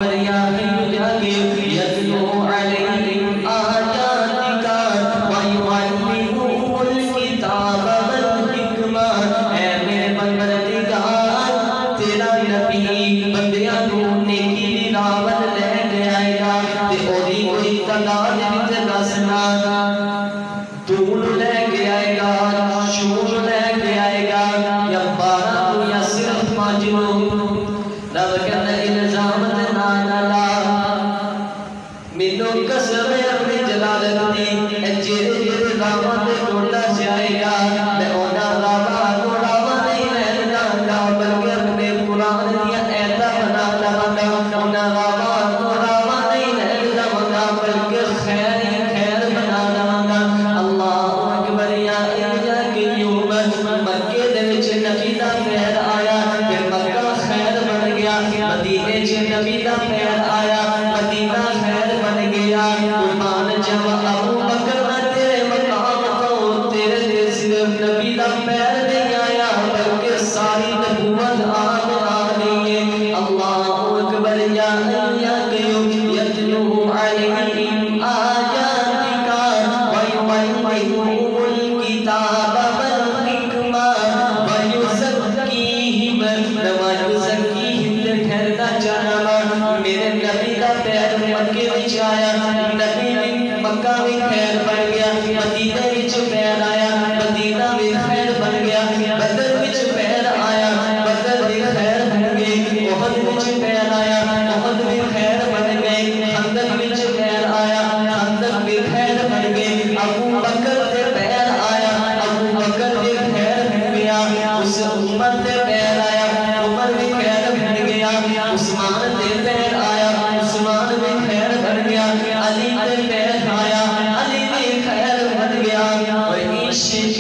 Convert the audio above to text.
يا يتلو عليهم آياتك ويعلمهم الكتاب والحكمة اے میرے پروردگار تیرا نبی بندیاں نوں نیکی دی راہ ول لے کے آئے گا تے اودی کوئی تعداد وچ دسنا تو لے کے آئے گا شور لے کے آئے گا یا 12 یا صرف 5 رب کہتا ہے الزام مینو قسم ہے اپنی جلالت دی اے جیڑے راواں تے ٹوٹا جائے گا میں انہاں راواں کو راواں نہیں رہنا گا بلکہ اپنے قرآن دیا ایتاں بنا لواں گا انہاں راواں کو راواں نہیں رہنا گا بلکہ خیر ہی خیر بنا لواں گا اللہ اکبر یا قیوم مکے دے وچ نبی دا پیر آیا پھر مکہ خیر بن گیا مدینے وچ نبی دا پیر آیا مدینہ خیر بن گیا قربان جب ابو بکر میں تیرے مقام کو تیرے دل صرف نبی دا پیر نہیں آیا بلکہ ساری نبوت آ گئی ہے اللہ اکبر یا قیوم یتلو علیہم آیاتک ویعلمہم الکتاب والحکمہ ویزکیہم ٹھہرنا چاہنا میرے نبی دا پیر مکے وچ آیا نبی مکہ بھی خیر بن گیا مدینہ وچ پیر آیا مدینہ بھی خیر بن گیا بدر وچ پیر آیا بدر بھی خیر بن گئی احد وچ پیر آیا احد بھی خیر بن گئے خندق وچ پیر آیا خندق بھی خیر بن گئے ابو بکر دے پیر آیا ابو بکر بھی خیر بن گیا اس عمر دے پیر آیا عمر بھی خیر بن گیا عثمان دے پیر آیا عثمان بھی خیر بن گیا علی دے پیر آیا علی بھی خیر بن گیا عشق